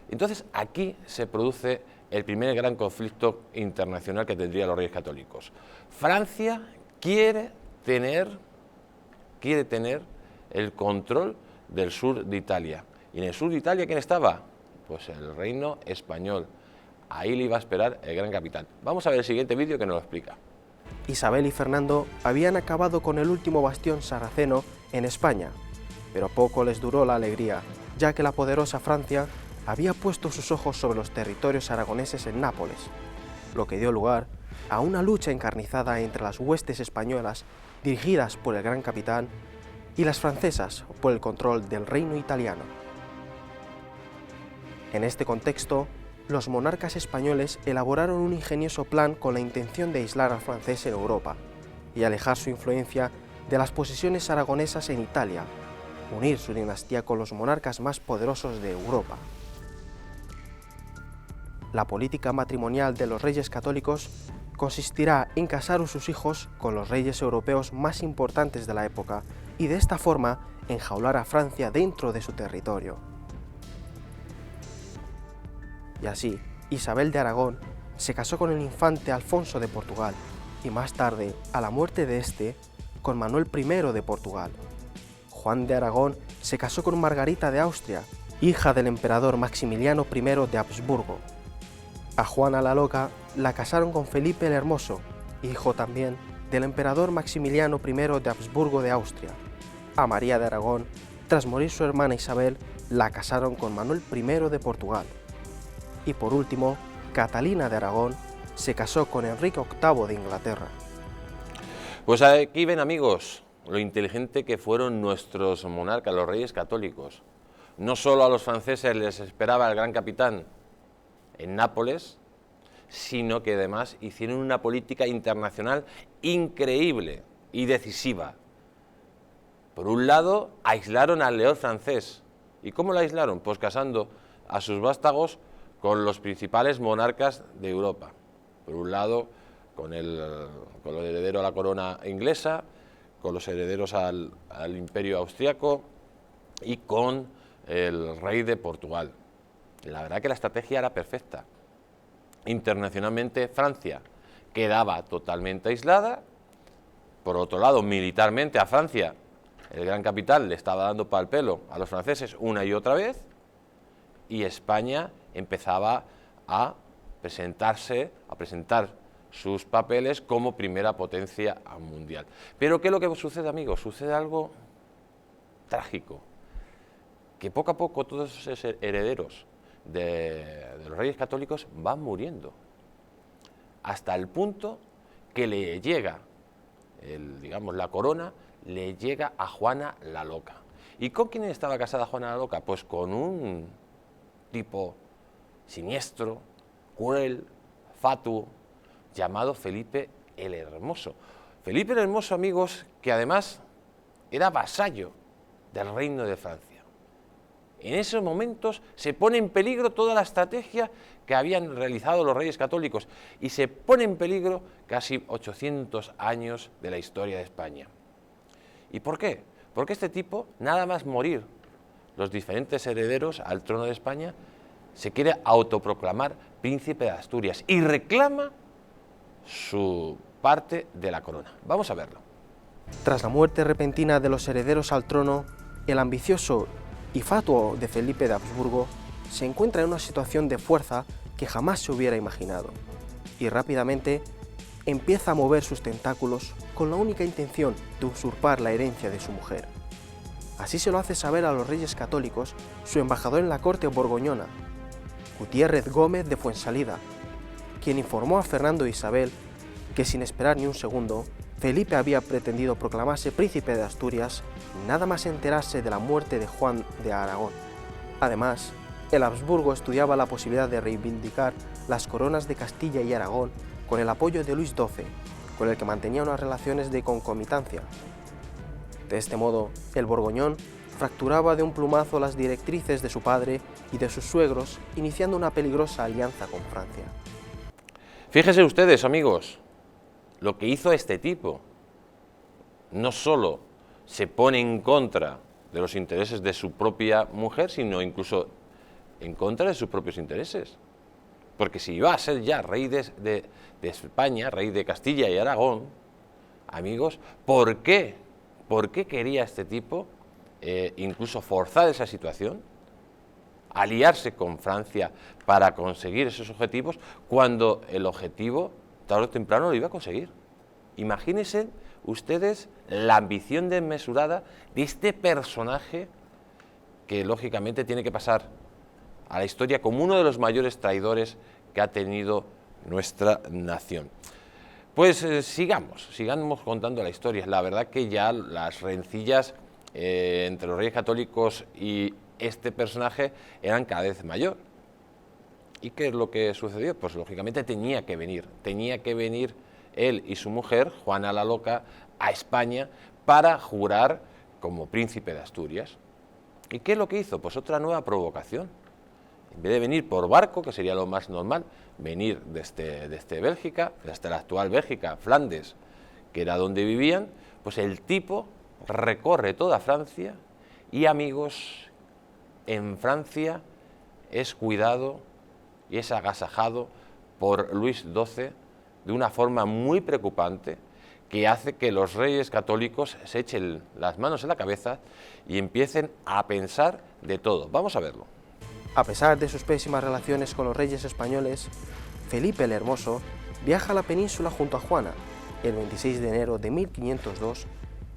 Entonces aquí se produce el primer gran conflicto internacional que tendrían los reyes católicos. Francia quiere tener el control del sur de Italia. ¿Y en el sur de Italia quién estaba? Pues el reino español. Ahí le iba a esperar el gran capitán. Vamos a ver el siguiente vídeo que nos lo explica. Isabel y Fernando habían acabado con el último bastión sarraceno en España, pero poco les duró la alegría, ya que la poderosa Francia había puesto sus ojos sobre los territorios aragoneses en Nápoles, lo que dio lugar a una lucha encarnizada entre las huestes españolas dirigidas por el gran capitán y las francesas por el control del reino italiano. En este contexto, los monarcas españoles elaboraron un ingenioso plan con la intención de aislar al francés en Europa y alejar su influencia de las posesiones aragonesas en Italia, unir su dinastía con los monarcas más poderosos de Europa. La política matrimonial de los reyes católicos consistirá en casar a sus hijos con los reyes europeos más importantes de la época y de esta forma enjaular a Francia dentro de su territorio. Y así, Isabel de Aragón se casó con el infante Alfonso de Portugal y más tarde, a la muerte de este, con Manuel I de Portugal. Juan de Aragón se casó con Margarita de Austria, hija del emperador Maximiliano I de Habsburgo. A Juana la Loca la casaron con Felipe el Hermoso, hijo también del emperador Maximiliano I de Habsburgo de Austria. A María de Aragón, tras morir su hermana Isabel, la casaron con Manuel I de Portugal. Y por último, Catalina de Aragón se casó con Enrique VIII de Inglaterra. Pues aquí ven, amigos, lo inteligente que fueron nuestros monarcas, los reyes católicos. No solo a los franceses les esperaba el gran capitán en Nápoles, sino que además hicieron una política internacional increíble y decisiva. Por un lado, aislaron al león francés. ¿Y cómo lo aislaron? Pues casando a sus vástagos con los principales monarcas de Europa. Por un lado, con el heredero a la corona inglesa, con los herederos al imperio austriaco y con el rey de Portugal. La verdad que la estrategia era perfecta. Internacionalmente, Francia quedaba totalmente aislada. Por otro lado, militarmente a Francia, el gran capitán le estaba dando pal pelo a los franceses una y otra vez, y España empezaba a presentar sus papeles como primera potencia mundial. Pero ¿qué es lo que sucede, amigos? Sucede algo trágico, que poco a poco todos esos herederos de los reyes católicos van muriendo, hasta el punto que le llega, digamos, la corona, le llega a Juana la Loca. ¿Y con quién estaba casada Juana la Loca? Pues con un tipo siniestro, cruel, fatuo, llamado Felipe el Hermoso. Felipe el Hermoso, amigos, que además era vasallo del reino de Francia. En esos momentos se pone en peligro toda la estrategia que habían realizado los reyes católicos y se pone en peligro casi 800 años de la historia de España. ¿Y por qué? Porque este tipo, nada más morir los diferentes herederos al trono de España, se quiere autoproclamar príncipe de Asturias y reclama su parte de la corona. Vamos a verlo. Tras la muerte repentina de los herederos al trono, el ambicioso y fatuo de Felipe de Habsburgo se encuentra en una situación de fuerza que jamás se hubiera imaginado, y rápidamente empieza a mover sus tentáculos con la única intención de usurpar la herencia de su mujer. Así se lo hace saber a los reyes católicos su embajador en la corte borgoñona, Gutiérrez Gómez de Fuensalida, quien informó a Fernando e Isabel que sin esperar ni un segundo, Felipe había pretendido proclamarse príncipe de Asturias nada más enterarse de la muerte de Juan de Aragón. Además, el Habsburgo estudiaba la posibilidad de reivindicar las coronas de Castilla y Aragón con el apoyo de Luis XII, con el que mantenía unas relaciones de concomitancia. De este modo, el borgoñón fracturaba de un plumazo las directrices de su padre y de sus suegros, iniciando una peligrosa alianza con Francia. Fíjense ustedes, amigos, lo que hizo este tipo. No solo se pone en contra de los intereses de su propia mujer, sino incluso en contra de sus propios intereses. Porque si iba a ser ya rey de España, rey de Castilla y Aragón, amigos, ¿por qué? ¿Por qué quería este tipo incluso forzar esa situación? Aliarse con Francia para conseguir esos objetivos, cuando el objetivo tarde o temprano lo iba a conseguir. Imagínense ustedes la ambición desmesurada de este personaje que lógicamente tiene que pasar a la historia como uno de los mayores traidores que ha tenido nuestra nación. Pues sigamos contando la historia. La verdad que ya las rencillas entre los reyes católicos y este personaje eran cada vez mayor. ¿Y qué es lo que sucedió? Pues lógicamente tenía que venir él y su mujer, Juana la Loca, a España para jurar como príncipe de Asturias. ¿Y qué es lo que hizo? Pues otra nueva provocación. En vez de venir por barco, que sería lo más normal, venir desde Bélgica, desde la actual Bélgica, Flandes, que era donde vivían, pues el tipo recorre toda Francia y, amigos, en Francia es cuidado y es agasajado por Luis XII de una forma muy preocupante, que hace que los reyes católicos se echen las manos en la cabeza y empiecen a pensar de todo. Vamos a verlo. A pesar de sus pésimas relaciones con los reyes españoles, Felipe el Hermoso viaja a la península junto a Juana el 26 de enero de 1502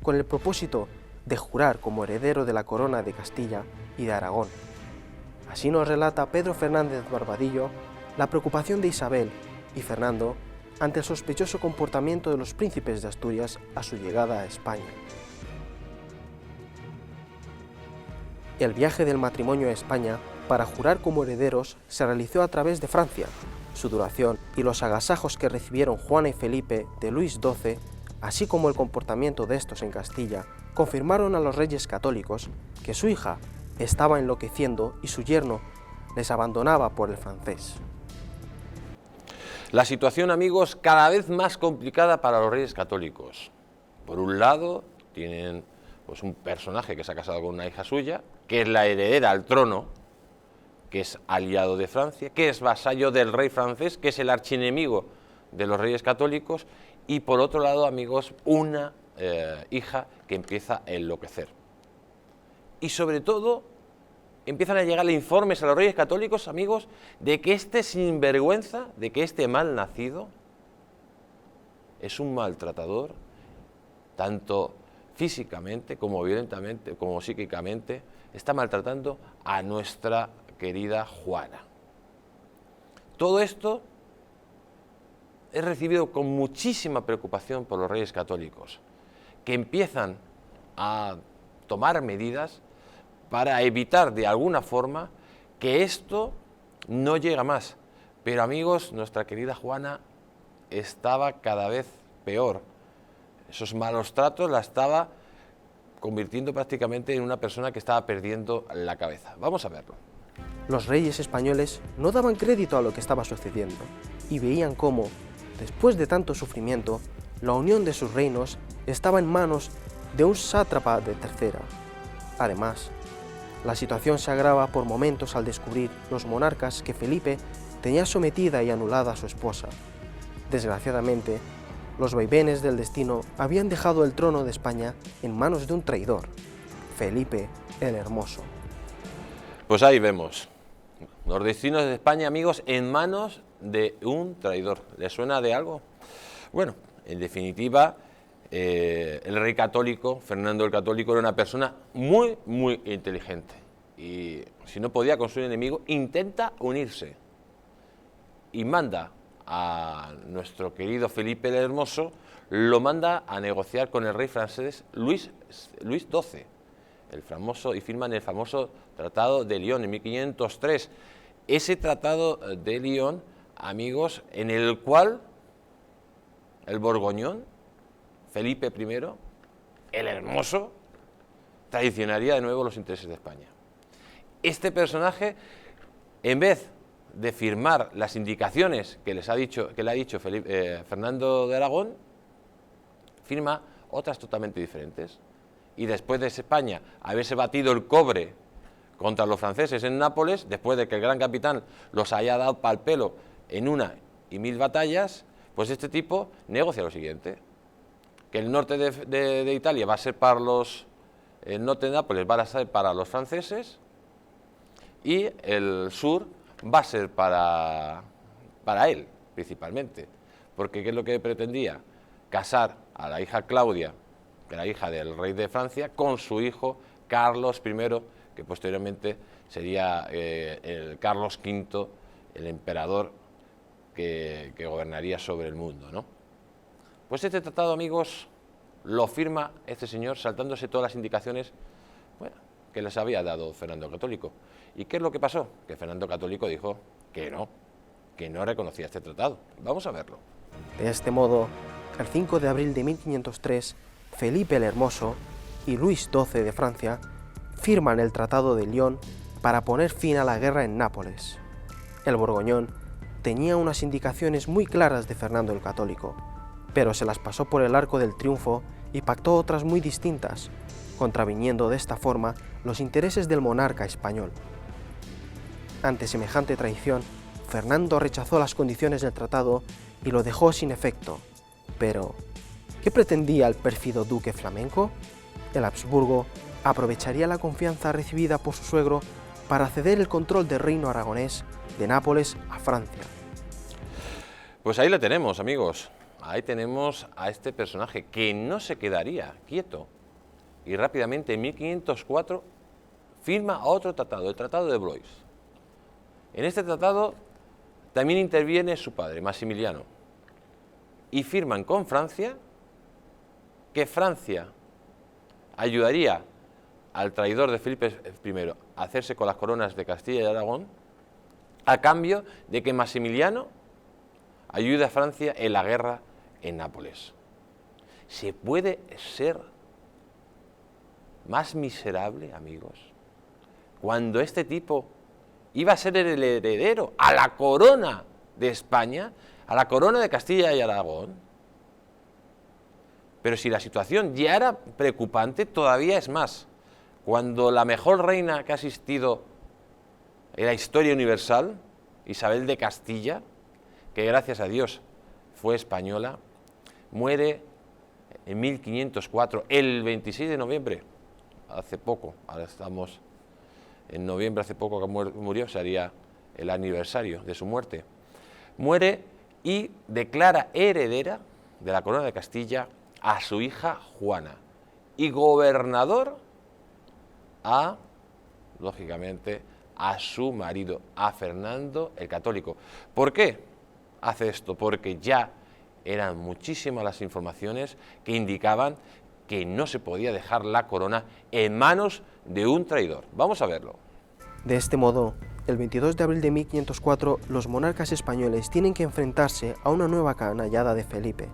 con el propósito de jurar como heredero de la corona de Castilla y de Aragón. Así nos relata Pedro Fernández Barbadillo la preocupación de Isabel y Fernando ante el sospechoso comportamiento de los príncipes de Asturias a su llegada a España. El viaje del matrimonio a España para jurar como herederos se realizó a través de Francia. Su duración y los agasajos que recibieron Juana y Felipe de Luis XII, así como el comportamiento de estos en Castilla, confirmaron a los reyes católicos que su hija estaba enloqueciendo y su yerno les abandonaba por el francés. La situación, amigos, cada vez más complicada para los reyes católicos. Por un lado, tienen pues un personaje que se ha casado con una hija suya, que es la heredera al trono, que es aliado de Francia, que es vasallo del rey francés, que es el archienemigo de los reyes católicos, y por otro lado, amigos, una hija que empieza a enloquecer. Y sobre todo, empiezan a llegar informes a los reyes católicos, amigos, de que este sinvergüenza, de que este mal nacido es un maltratador, tanto físicamente como violentamente, como psíquicamente, está maltratando a nuestra querida Juana. Todo esto es recibido con muchísima preocupación por los reyes católicos, que empiezan a tomar medidas para evitar de alguna forma que esto no llegue más. Pero amigos, nuestra querida Juana estaba cada vez peor. Esos malos tratos la estaba convirtiendo prácticamente en una persona que estaba perdiendo la cabeza. Vamos a verlo. Los reyes españoles no daban crédito a lo que estaba sucediendo y veían cómo, después de tanto sufrimiento, la unión de sus reinos estaba en manos de un sátrapa de tercera. Además, la situación se agrava por momentos al descubrir los monarcas que Felipe tenía sometida y anulada a su esposa. Desgraciadamente, los vaivenes del destino habían dejado el trono de España en manos de un traidor, Felipe el Hermoso. Pues ahí vemos los destinos de España, amigos, en manos de un traidor. ¿Les suena de algo? Bueno, en definitiva, el rey católico, Fernando el Católico, era una persona muy, muy inteligente. Y si no podía con su enemigo, intenta unirse. Y manda a nuestro querido Felipe el Hermoso, lo manda a negociar con el rey francés Luis XII, el famoso, y firman el famoso Tratado de Lyon en 1503. Ese Tratado de Lyon, amigos, en el cual el borgoñón, Felipe I, el Hermoso, traicionaría de nuevo los intereses de España. Este personaje, en vez de firmar las indicaciones que le ha dicho Fernando de Aragón, firma otras totalmente diferentes. Y después de España haberse batido el cobre contra los franceses en Nápoles, después de que el gran capitán los haya dado pal pelo en una y 1000 batallas, pues este tipo negocia lo siguiente: que el norte de Italia va a ser para el norte de Nápoles va a ser para los franceses, y el sur va a ser para él, principalmente. Porque ¿qué es lo que pretendía? Casar a la hija Claudia, que era hija del rey de Francia, con su hijo Carlos I, que posteriormente sería el Carlos V, el emperador que gobernaría sobre el mundo, ¿no? Pues este tratado, amigos, lo firma este señor saltándose todas las indicaciones, bueno, que les había dado Fernando el Católico. ¿Y qué es lo que pasó? Que Fernando el Católico dijo que no reconocía este tratado. Vamos a verlo. De este modo, el 5 de abril de 1503, Felipe el Hermoso y Luis XII de Francia firman el Tratado de Lyon para poner fin a la guerra en Nápoles. El borgoñón tenía unas indicaciones muy claras de Fernando el Católico, pero se las pasó por el arco del triunfo y pactó otras muy distintas, contraviniendo de esta forma los intereses del monarca español. Ante semejante traición, Fernando rechazó las condiciones del tratado y lo dejó sin efecto. Pero, ¿qué pretendía el pérfido duque flamenco? El Habsburgo aprovecharía la confianza recibida por su suegro para ceder el control del reino aragonés de Nápoles a Francia. Pues ahí lo tenemos, amigos. Ahí tenemos a este personaje que no se quedaría quieto y rápidamente en 1504 firma otro tratado, el Tratado de Blois. En este tratado también interviene su padre, Maximiliano, y firman con Francia que Francia ayudaría al traidor de Felipe I a hacerse con las coronas de Castilla y Aragón, a cambio de que Maximiliano ayude a Francia en la guerra en Nápoles. ¿Se puede ser más miserable, amigos? Cuando este tipo iba a ser el heredero a la corona de España, a la corona de Castilla y Aragón. Pero si la situación ya era preocupante, todavía es más. Cuando la mejor reina que ha existido en la historia universal, Isabel de Castilla, que gracias a Dios fue española, muere en 1504, el 26 de noviembre, hace poco, ahora estamos en noviembre, hace poco que murió, sería el aniversario de su muerte. Muere y declara heredera de la corona de Castilla a su hija Juana y gobernador lógicamente, a su marido, a Fernando el Católico. ¿Por qué hace esto? Porque ya eran muchísimas las informaciones que indicaban que no se podía dejar la corona en manos de un traidor. Vamos a verlo. De este modo, el 22 de abril de 1504, los monarcas españoles tienen que enfrentarse a una nueva canallada de Felipe,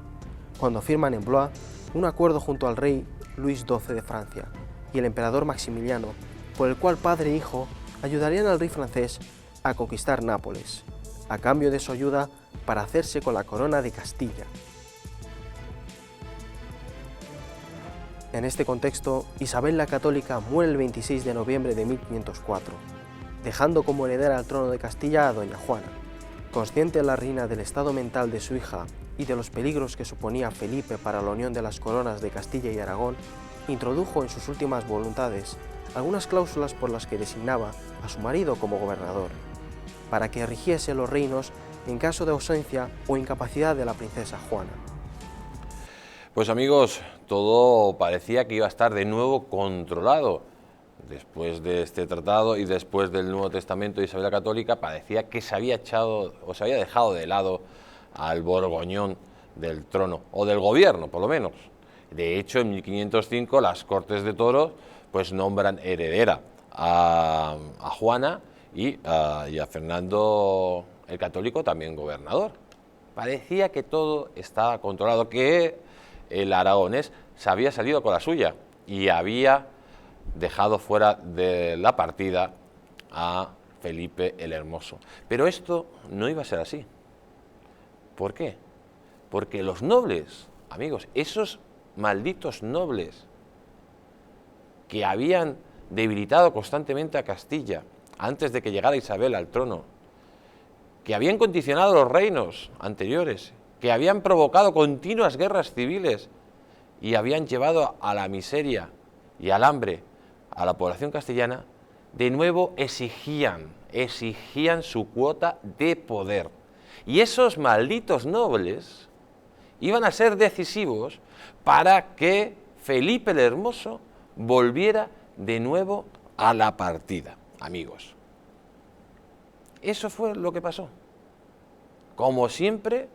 cuando firman en Blois un acuerdo junto al rey Luis XII de Francia y el emperador Maximiliano, por el cual padre e hijo ayudarían al rey francés a conquistar Nápoles, a cambio de su ayuda para hacerse con la corona de Castilla. En este contexto, Isabel la Católica muere el 26 de noviembre de 1504, dejando como heredera al trono de Castilla a doña Juana. Consciente la reina del estado mental de su hija y de los peligros que suponía Felipe para la unión de las coronas de Castilla y Aragón, introdujo en sus últimas voluntades algunas cláusulas por las que designaba a su marido como gobernador, para que rigiese los reinos en caso de ausencia o incapacidad de la princesa Juana. Pues amigos, todo parecía que iba a estar de nuevo controlado. Después de este tratado y después del Nuevo Testamento de Isabel la Católica, parecía que se había echado o se había dejado de lado al Borgoñón del trono, o del gobierno, por lo menos. De hecho, en 1505 las Cortes de Toros pues nombran heredera a Juana y a Fernando el Católico también gobernador. Parecía que todo estaba controlado, que el aragonés se había salido con la suya y había dejado fuera de la partida a Felipe el Hermoso. Pero esto no iba a ser así. ¿Por qué? Porque los nobles, amigos, esos malditos nobles que habían debilitado constantemente a Castilla antes de que llegara Isabel al trono, que habían condicionado los reinos anteriores, que habían provocado continuas guerras civiles y habían llevado a la miseria y al hambre a la población castellana, de nuevo exigían su cuota de poder. Y esos malditos nobles iban a ser decisivos para que Felipe el Hermoso volviera de nuevo a la partida, amigos. Eso fue lo que pasó. Como siempre,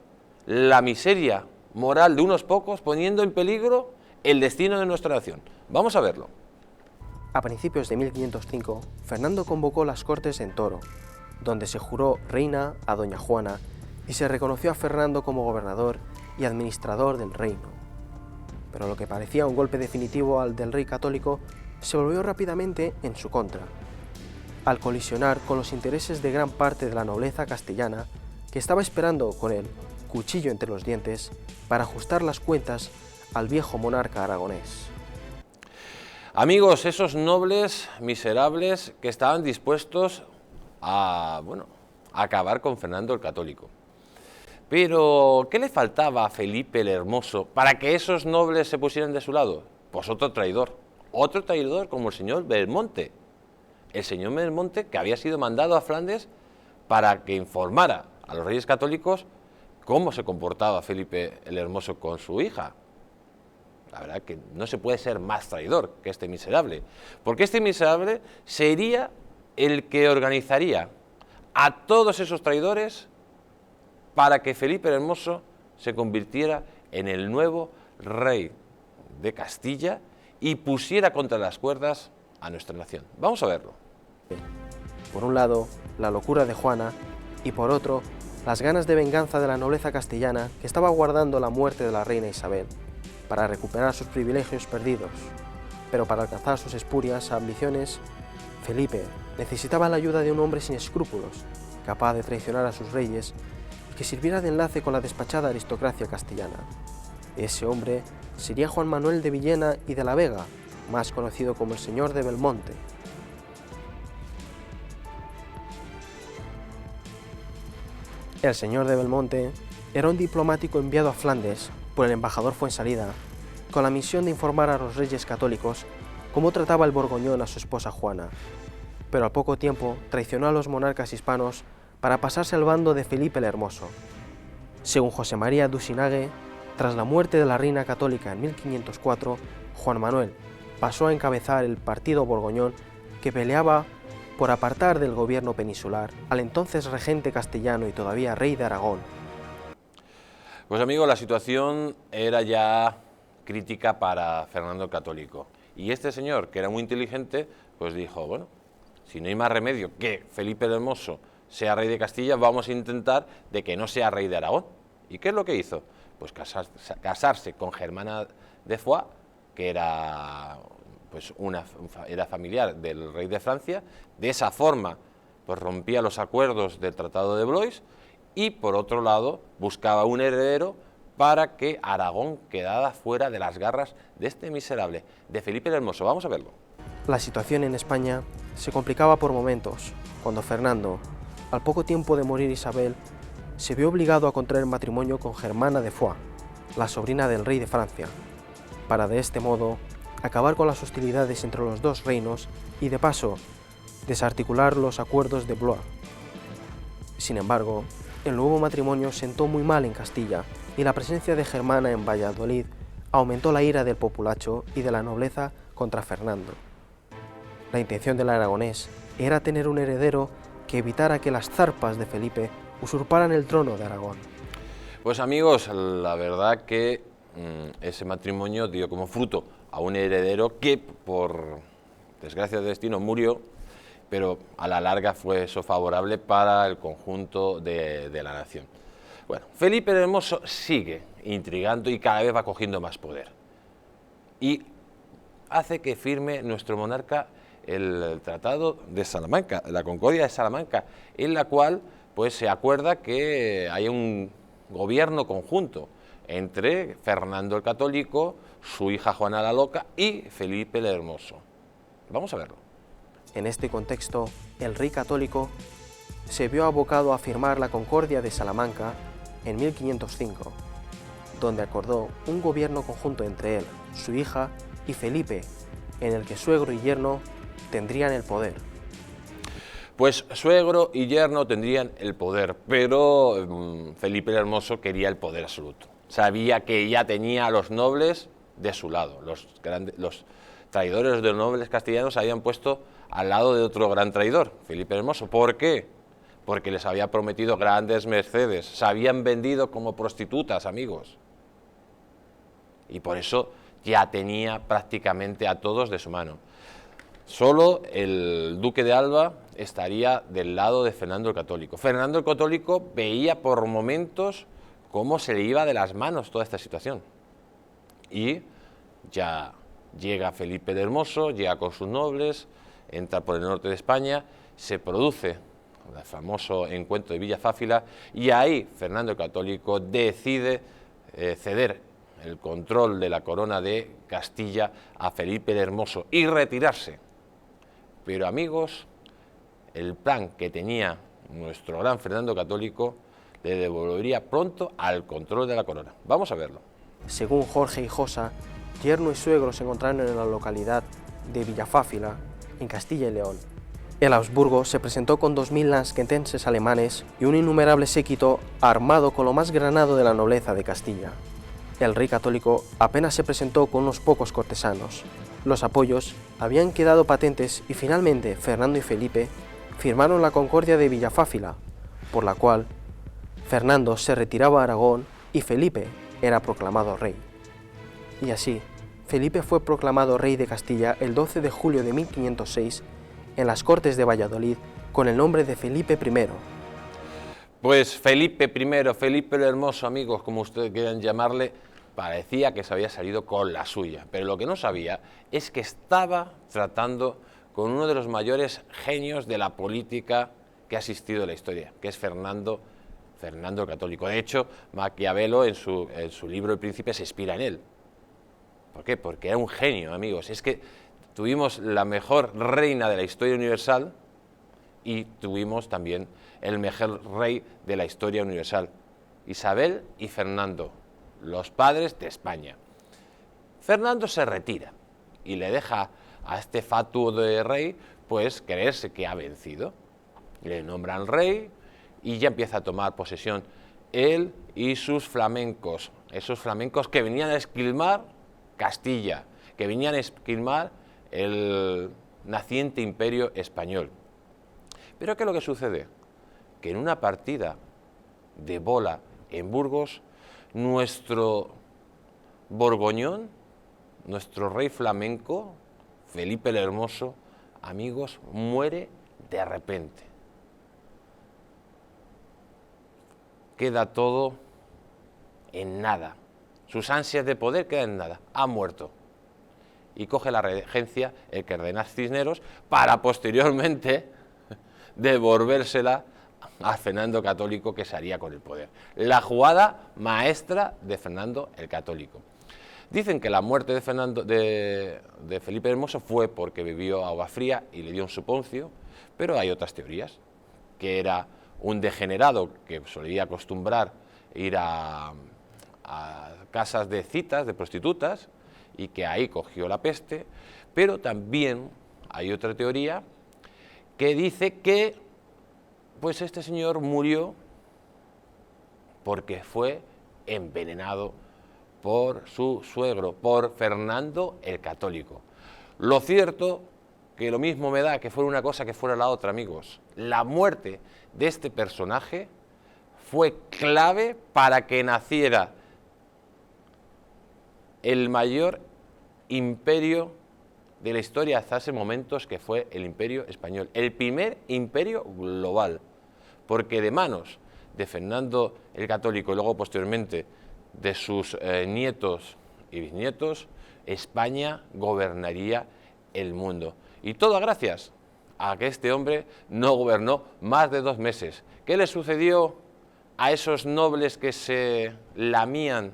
la miseria moral de unos pocos poniendo en peligro el destino de nuestra nación. Vamos a verlo. A principios de 1505, Fernando convocó las Cortes en Toro, donde se juró reina a doña Juana y se reconoció a Fernando como gobernador y administrador del reino. Pero lo que parecía un golpe definitivo al del rey católico se volvió rápidamente en su contra, al colisionar con los intereses de gran parte de la nobleza castellana que estaba esperando con el cuchillo entre los dientes para ajustar las cuentas al viejo monarca aragonés. Amigos, esos nobles miserables que estaban dispuestos a acabar con Fernando el Católico. Pero, ¿qué le faltaba a Felipe el Hermoso para que esos nobles se pusieran de su lado? Pues otro traidor como el señor Belmonte. El señor Belmonte que había sido mandado a Flandes para que informara a los reyes católicos cómo se comportaba Felipe el Hermoso con su hija. La verdad que no se puede ser más traidor que este miserable, porque este miserable sería el que organizaría a todos esos traidores para que Felipe el Hermoso se convirtiera en el nuevo rey de Castilla y pusiera contra las cuerdas a nuestra nación. Vamos a verlo. Por un lado, la locura de Juana y por otro, las ganas de venganza de la nobleza castellana que estaba aguardando la muerte de la reina Isabel para recuperar sus privilegios perdidos. Pero para alcanzar sus espurias ambiciones, Felipe necesitaba la ayuda de un hombre sin escrúpulos, capaz de traicionar a sus reyes y que sirviera de enlace con la despachada aristocracia castellana. Ese hombre sería Juan Manuel de Villena y de la Vega, más conocido como el Señor de Belmonte. El Señor de Belmonte era un diplomático enviado a Flandes por el embajador Fuensalida, con la misión de informar a los reyes católicos cómo trataba el Borgoñón a su esposa Juana, pero al poco tiempo traicionó a los monarcas hispanos para pasarse al bando de Felipe el Hermoso. Según José María Dusinague, tras la muerte de la reina católica en 1504, Juan Manuel pasó a encabezar el partido borgoñón que peleaba por apartar del gobierno peninsular al entonces regente castellano y todavía rey de Aragón. Pues amigos, la situación era ya crítica para Fernando el Católico. Y este señor, que era muy inteligente, pues dijo, bueno, si no hay más remedio que Felipe el Hermoso sea rey de Castilla, vamos a intentar de que no sea rey de Aragón. ¿Y qué es lo que hizo? Pues casarse con Germana de Foix, que era, pues era familiar del rey de Francia. De esa forma pues rompía los acuerdos del Tratado de Blois y, por otro lado, buscaba un heredero para que Aragón quedara fuera de las garras de este miserable, de Felipe el Hermoso. Vamos a verlo. La situación en España se complicaba por momentos, cuando Fernando, al poco tiempo de morir Isabel, se vio obligado a contraer matrimonio con Germana de Foix, la sobrina del rey de Francia, para de este modo acabar con las hostilidades entre los dos reinos y, de paso, desarticular los acuerdos de Blois. Sin embargo, el nuevo matrimonio sentó muy mal en Castilla y la presencia de Germana en Valladolid aumentó la ira del populacho y de la nobleza contra Fernando. La intención del aragonés era tener un heredero que evitara que las zarpas de Felipe usurparan el trono de Aragón. Pues amigos, la verdad que ese matrimonio dio como fruto a un heredero que, por desgracia del destino, murió, pero a la larga fue eso favorable para el conjunto de la nación. Bueno, Felipe el Hermoso sigue intrigando y cada vez va cogiendo más poder. Y hace que firme nuestro monarca el Tratado de Salamanca, la Concordia de Salamanca, en la cual pues se acuerda que hay un gobierno conjunto entre Fernando el Católico, su hija Juana la Loca y Felipe el Hermoso. Vamos a verlo. En este contexto, el rey católico se vio abocado a firmar la Concordia de Salamanca en 1505, donde acordó un gobierno conjunto entre él, su hija y Felipe, en el que suegro y yerno tendrían el poder. Pues suegro y yerno tendrían el poder, pero Felipe el Hermoso quería el poder absoluto. Sabía que ya tenía a los nobles de su lado. Los traidores de los nobles castellanos se habían puesto al lado de otro gran traidor, Felipe el Hermoso. ¿Por qué? Porque les había prometido grandes mercedes, se habían vendido como prostitutas, amigos. Y por eso ya tenía prácticamente a todos de su mano. Solo el duque de Alba estaría del lado de Fernando el Católico. Fernando el Católico veía por momentos cómo se le iba de las manos toda esta situación. Y ya llega Felipe el Hermoso, llega con sus nobles, entra por el norte de España, se produce el famoso encuentro de Villafáfila y ahí Fernando el Católico decide ceder el control de la corona de Castilla a Felipe el Hermoso y retirarse. Pero amigos, el plan que tenía nuestro gran Fernando Católico le devolvería pronto al control de la corona. Vamos a verlo. Según Jorge Hijosa, yerno y suegro se encontraron en la localidad de Villafáfila, en Castilla y León. El Habsburgo se presentó con 2000 lansquentenses alemanes y un innumerable séquito armado con lo más granado de la nobleza de Castilla. El rey católico apenas se presentó con unos pocos cortesanos. Los apoyos habían quedado patentes y finalmente Fernando y Felipe firmaron la Concordia de Villafáfila, por la cual Fernando se retiraba a Aragón y Felipe era proclamado rey. Y así, Felipe fue proclamado rey de Castilla el 12 de julio de 1506 en las Cortes de Valladolid con el nombre de Felipe I. Pues Felipe I, Felipe el Hermoso, amigos, como ustedes quieran llamarle, parecía que se había salido con la suya, pero lo que no sabía es que estaba tratando con uno de los mayores genios de la política que ha existido en la historia, que es Fernando el Católico. De hecho, Maquiavelo en su libro El Príncipe se inspira en él. ¿Por qué? Porque era un genio, amigos. Es que tuvimos la mejor reina de la historia universal y tuvimos también el mejor rey de la historia universal, Isabel y Fernando, los padres de España. Fernando se retira y le deja a este fatuo de rey pues creerse que ha vencido. Le nombran rey y ya empieza a tomar posesión él y sus flamencos, esos flamencos que venían a esquilmar Castilla, que venían a esquilmar el naciente imperio español. Pero ¿qué es lo que sucede? Que en una partida de bola en Burgos, nuestro borgoñón, nuestro rey flamenco, Felipe el Hermoso, amigos, muere de repente. Queda todo en nada. Sus ansias de poder quedan en nada. Ha muerto. Y coge la regencia el Cardenal Cisneros para posteriormente devolvérsela a Fernando Católico, que se haría con el poder. La jugada maestra de Fernando el Católico. Dicen que la muerte de Felipe el Hermoso fue porque bebió agua fría y le dio un suponcio, pero hay otras teorías, que era un degenerado que solía acostumbrar ir a casas de citas, de prostitutas, y que ahí cogió la peste, pero también hay otra teoría que dice que pues este señor murió porque fue envenenado por su suegro, por Fernando el Católico. Lo cierto, que lo mismo me da que fuera una cosa que fuera la otra, amigos. La muerte de este personaje fue clave para que naciera el mayor imperio de la historia hasta ese momento, que fue el Imperio Español, el primer imperio global, porque de manos de Fernando el Católico y luego posteriormente de sus nietos y bisnietos, España gobernaría el mundo. Y todo gracias a que este hombre no gobernó más de 2 meses. ¿Qué le sucedió a esos nobles que se lamían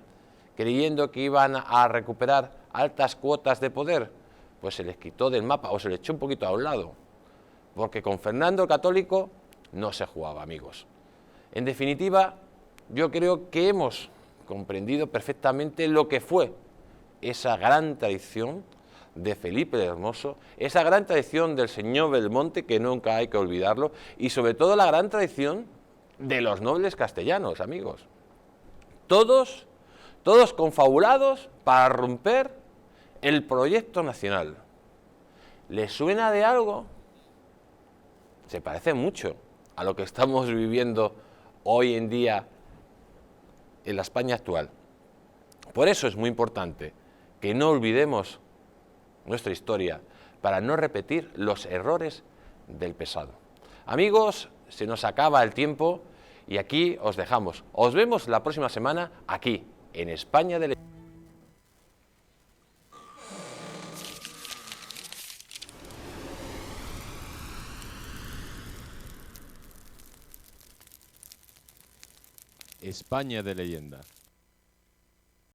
creyendo que iban a recuperar altas cuotas de poder? Pues se les quitó del mapa o se les echó un poquito a un lado, porque con Fernando el Católico no se jugaba, amigos. En definitiva, yo creo que hemos comprendido perfectamente lo que fue esa gran traición de Felipe el Hermoso, esa gran traición del señor Belmonte, que nunca hay que olvidarlo, y sobre todo la gran traición de los nobles castellanos, amigos. Todos confabulados para romper el proyecto nacional. ¿Les suena de algo? Se parece mucho a lo que estamos viviendo hoy en día en la España actual. Por eso es muy importante que no olvidemos nuestra historia para no repetir los errores del pasado. Amigos, se nos acaba el tiempo y aquí os dejamos. Os vemos la próxima semana aquí, en España de Leyenda. España de Leyenda.